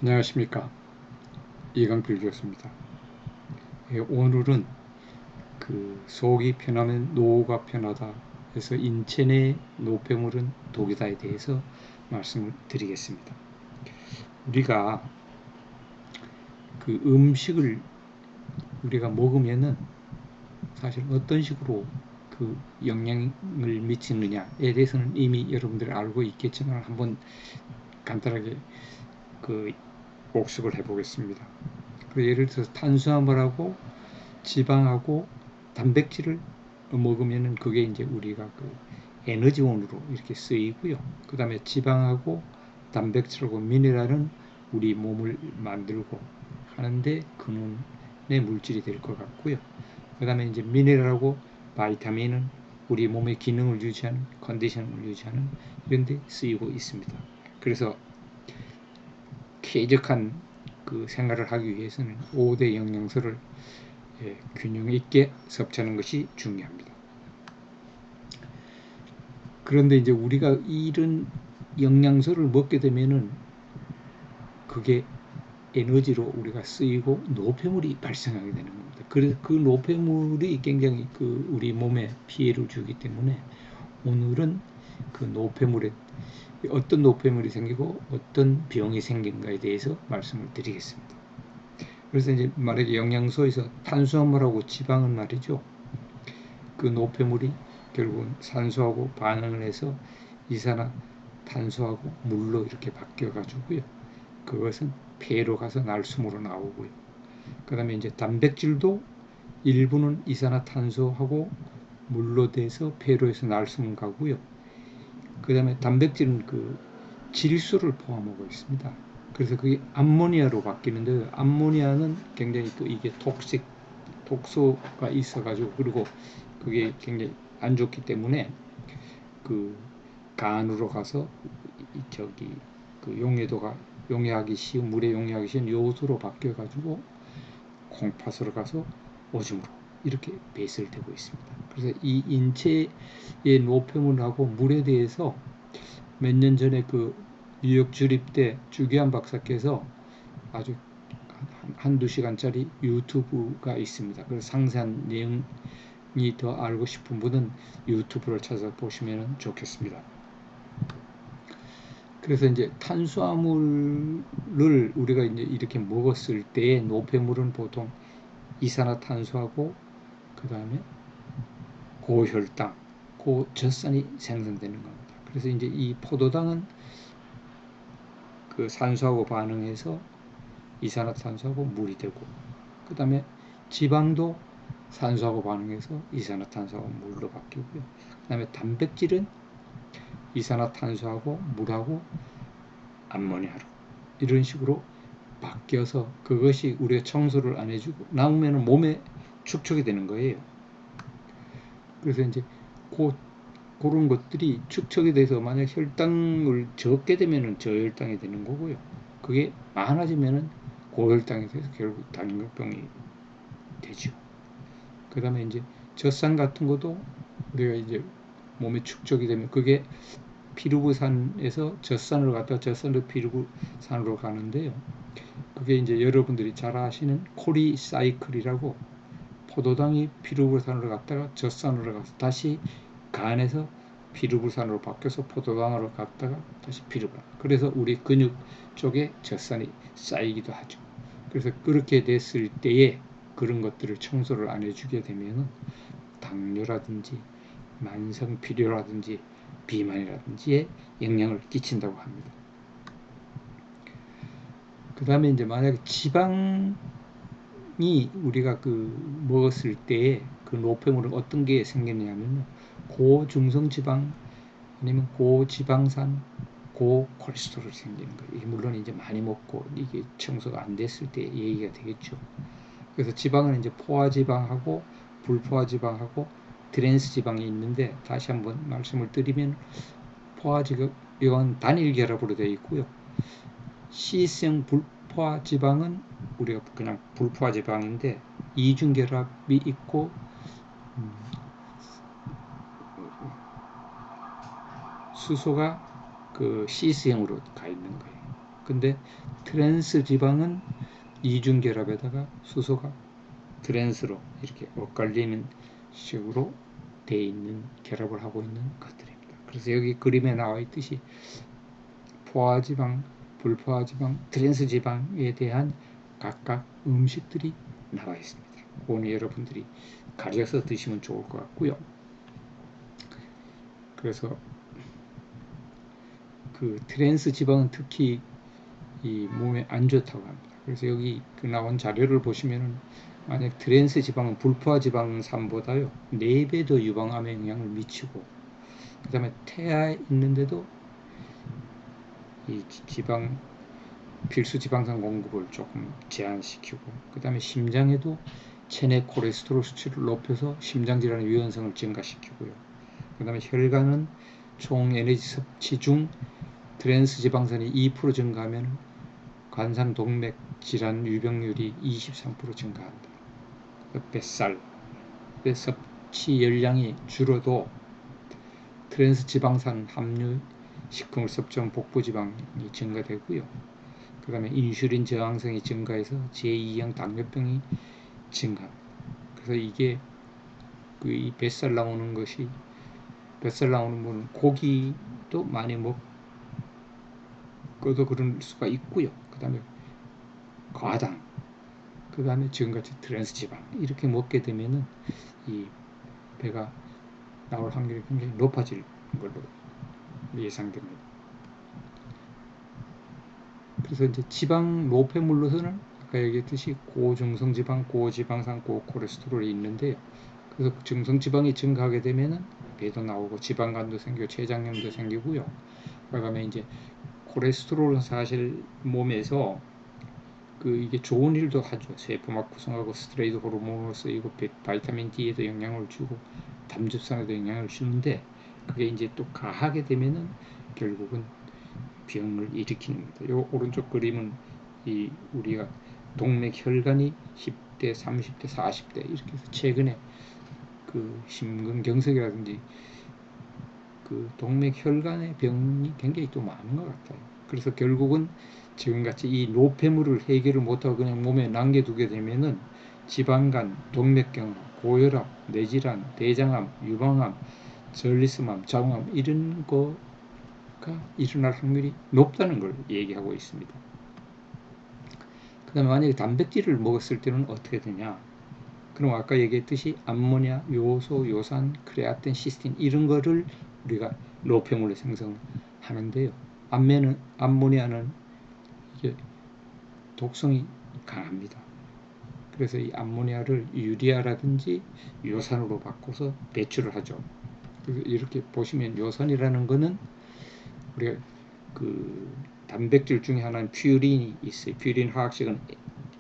안녕하십니까, 이강필 교수입니다. 오늘은 속이 편하면 노가 편하다 해서 인체 내 노폐물은 독이다에 대해서 말씀을 드리겠습니다. 우리가 음식을 우리가 먹으면은 사실 어떤 식으로 영향을 미치느냐에 대해서는 이미 여러분들이 알고 있겠지만 한번 간단하게 복습을 해보겠습니다. 예를 들어서 탄수화물하고 지방하고 단백질을 먹으면은 그게 이제 우리가 에너지원으로 이렇게 쓰이고요. 그 다음에 지방하고 단백질하고 미네랄은 우리 몸을 만들고 하는데 근원의 물질이 될 것 같고요. 그 다음에 이제 미네랄하고 바이타민은 우리 몸의 기능을 유지하는, 컨디션을 유지하는 이런 데 쓰이고 있습니다. 그래서 쾌적한 생활을 하기 위해서는 5대 영양소를 균형 있게 섭취하는 것이 중요합니다. 그런데 이제 우리가 이런 영양소를 먹게 되면은 그게 에너지로 우리가 쓰이고 노폐물이 발생하게 되는 겁니다. 그래서 그 노폐물이 굉장히 우리 몸에 피해를 주기 때문에 오늘은 그 노폐물에 어떤 노폐물이 생기고 어떤 병이 생긴가에 대해서 말씀을 드리겠습니다. 그래서 이제 만약에 영양소에서 탄수화물하고 지방은 말이죠. 그 노폐물이 결국은 산소하고 반응을 해서 이산화탄소하고 물로 이렇게 바뀌어 가지고요. 그것은 폐로 가서 날숨으로 나오고요. 그 다음에 이제 단백질도 일부는 이산화탄소하고 물로 돼서 폐로 해서 날숨 가고요. 그 다음에 단백질은 질소를 포함하고 있습니다. 그래서 그게 암모니아로 바뀌는데 암모니아는 굉장히 이게 독소가 있어가지고 그리고 그게 굉장히 안 좋기 때문에 간으로 가서 용해하기 쉬운 물에 용해하기 쉬운 요소로 바뀌어가지고 콩팥으로 가서 오줌으로 이렇게 배설되고 있습니다. 그래서 이 인체의 노폐물하고 물에 대해서 몇 년 전에 뉴욕 주립대 주기환 박사께서 아주 한두 시간짜리 유튜브가 있습니다. 그래서 상세한 내용이 더 알고 싶은 분은 유튜브를 찾아보시면 좋겠습니다. 그래서 이제 탄수화물을 우리가 이제 이렇게 먹었을 때 노폐물은 보통 이산화탄소하고 그 다음에 고혈당, 고젖산이 생성되는 겁니다. 그래서 이제 이 포도당은 산소하고 반응해서 이산화탄소하고 물이 되고 그 다음에 지방도 산소하고 반응해서 이산화탄소하고 물로 바뀌고요. 그 다음에 단백질은 이산화탄소하고 물하고 암모니아로 이런 식으로 바뀌어서 그것이 우리가 청소를 안 해주고 남으면 몸에 축적이 되는 거예요. 그래서 이제 그런 것들이 축적이 돼서 만약 혈당을 적게 되면은 저혈당이 되는 거고요. 그게 많아지면은 고혈당이 돼서 결국 당뇨병이 되죠. 그 다음에 이제 젖산 같은 것도 우리가 이제 몸에 축적이 되면 그게 피루부산에서 젖산으로 갔다가 젖산으로 피루부산으로 가는데요. 그게 이제 여러분들이 잘 아시는 코리 사이클이라고 포도당이 피루부산으로 갔다가 젖산으로 가서 다시 간에서 피루부산으로 바뀌어서 포도당으로 갔다가 다시 피루부산. 그래서 우리 근육 쪽에 젖산이 쌓이기도 하죠. 그래서 그렇게 됐을 때에 그런 것들을 청소를 안 해주게 되면 당뇨라든지 만성피로라든지 비만이라든지에 영향을 끼친다고 합니다. 그 다음에 이제 만약에 지방이 우리가 먹었을 때 그 노폐물은 어떤 게 생기냐면요. 고중성 지방 아니면 고지방산, 고콜레스테롤이 생기는 거예요. 이게 물론 이제 많이 먹고 이게 청소가 안 됐을 때 얘기가 되겠죠. 그래서 지방은 이제 포화지방하고 불포화지방하고 트랜스지방이 있는데 다시 한번 말씀을 드리면 포화지방은 단일 결합으로 되어 있고요. C성 불포화지방은 우리가 그냥 불포화지방인데 이중 결합이 있고 수소가 C성으로 가 있는 거예요. 근데 트랜스 지방은 이중 결합에다가 수소가 트랜스로 이렇게 엇갈리는 식으로 되어 있는 결합을 하고 있는 것들입니다. 그래서 여기 그림에 나와 있듯이 포화지방, 불포화지방, 트랜스지방에 대한 각각 음식들이 나와 있습니다. 오늘 여러분들이 가려서 드시면 좋을 것 같고요. 그래서 그 트랜스지방은 특히 이 몸에 안 좋다고 합니다. 그래서 여기 그 나온 자료를 보시면은 만약 트랜스 지방은 불포화 지방산보다요 4배 더 유방암에 영향을 미치고, 그 다음에 태아에 있는데도 이 지방 필수 지방산 공급을 조금 제한시키고, 그 다음에 심장에도 체내 콜레스테롤 수치를 높여서 심장질환의 위험성을 증가시키고요. 그 다음에 혈관은 총 에너지 섭취 중 트랜스 지방산이 2% 증가하면 관상 동맥 질환 유병률이 23% 증가한다. 뱃살, 뱃 섭취 열량이 줄어도 트랜스 지방산 함유 식품을 섭취한 복부 지방이 증가되고요. 그 다음에 인슐린 저항성이 증가해서 제2형 당뇨병이 증가합니다. 그래서 이게 그 뱃살 나오는 것이, 뱃살 나오는 분은 고기도 많이 먹어도 그럴 수가 있고요. 그 다음에 과당, 그 다음에 지금같이 트랜스 지방 이렇게 먹게 되면은 이 배가 나올 확률이 굉장히 높아질 걸로 예상됩니다. 그래서 이제 지방 노폐물로서는 아까 얘기했듯이 고중성지방, 고지방산, 고콜레스테롤이 있는데요. 그래서 중성지방이 증가하게 되면은 배도 나오고 지방간도 생기고 췌장염도 생기고요. 그다음에 이제 콜레스테롤은 사실 몸에서 그 이게 좋은 일도 하죠. 세포막 구성하고 스테로이드 호르몬으로 쓰이고 바이타민 D에도 영향을 주고 담즙산에도 영향을 주는데, 그게 이제 또 가하게 되면은 결국은 병을 일으키는 겁니다. 요 오른쪽 그림은 이 우리가 동맥 혈관이 10대, 30대, 40대 이렇게 해서 최근에 그 심근경색이라든지 그 동맥 혈관의 병이 굉장히 또 많은 것 같아요. 그래서 결국은 지금같이 이 노폐물을 해결을 못하고 그냥 몸에 남겨두게 되면은 지방간, 동맥경, 고혈압, 뇌질환, 대장암, 유방암, 전리스암, 자궁암 이런 거가 일어날 확률이 높다는 걸 얘기하고 있습니다. 그 다음에 만약에 단백질을 먹었을 때는 어떻게 되냐? 그럼 아까 얘기했듯이 암모니아, 요소, 요산, 크레아틴, 시스틴 이런 거를 우리가 노폐물로 생성하는데요. 암모니아는 이게 독성이 강합니다. 그래서 이 암모니아를 유리아라든지 요산으로 바꿔서 배출을 하죠. 그래서 이렇게 보시면 요산이라는 거는 우리가 그 단백질 중에 하나는 퓨린이 있어요. 퓨린 화학식은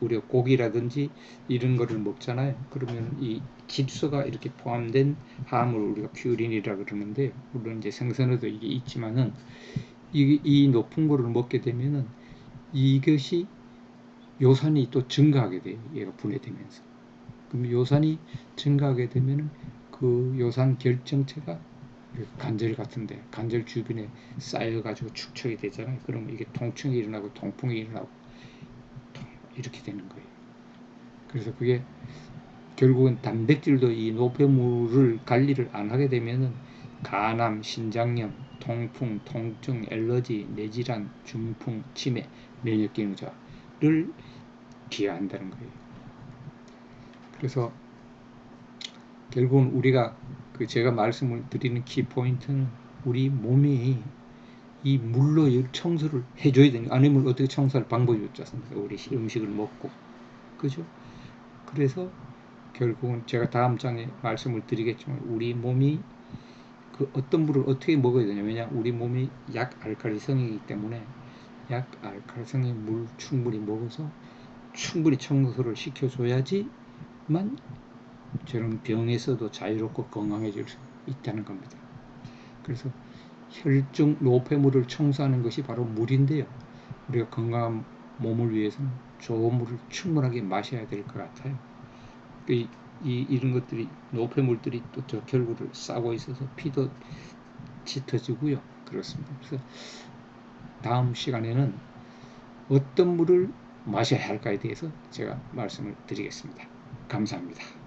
우리가 고기라든지 이런 거를 먹잖아요. 그러면 이 질소가 이렇게 포함된 화합을 우리가 퓨린이라 그러는데, 물론 이제 생선에도 이게 있지만은 이 높은 거를 먹게 되면은 이것이 요산이 또 증가하게 돼요. 얘가 분해되면서. 그럼 요산이 증가하게 되면은 그 요산 결정체가 관절 같은데 관절 주변에 쌓여가지고 축적이 되잖아요. 그러면 이게 통증이 일어나고 통풍이 일어나고 이렇게 되는 거예요. 그래서 그게 결국은 단백질도 이 노폐물을 관리를 안 하게 되면은 간암, 신장염, 통풍, 통증, 알러지, 뇌질환, 중풍, 치매, 면역기능저하를 기여한다는 거예요. 그래서 결국은 우리가 그 제가 말씀을 드리는 키포인트는 우리 몸이 이 물로 청소를 해줘야 되는, 아니면 어떻게 청소할 방법이 없지 않습니까? 우리 음식을 먹고. 그죠? 그래서 결국은 제가 다음 장에 말씀을 드리겠지만 우리 몸이 그 어떤 물을 어떻게 먹어야 되냐. 왜냐 우리 몸이 약알칼리성이기 때문에 약알칼리성의 물 충분히 먹어서 충분히 청소를 시켜줘야지만 저런 병에서도 자유롭고 건강해질 수 있다는 겁니다. 그래서 혈중 노폐물을 청소하는 것이 바로 물인데요. 우리가 건강한 몸을 위해서는 좋은 물을 충분하게 마셔야 될 것 같아요. 이런 것들이 노폐물들이 또 저 결구를 싸고 있어서 피도 짙어지고요. 그렇습니다. 그래서 다음 시간에는 어떤 물을 마셔야 할까에 대해서 제가 말씀을 드리겠습니다. 감사합니다.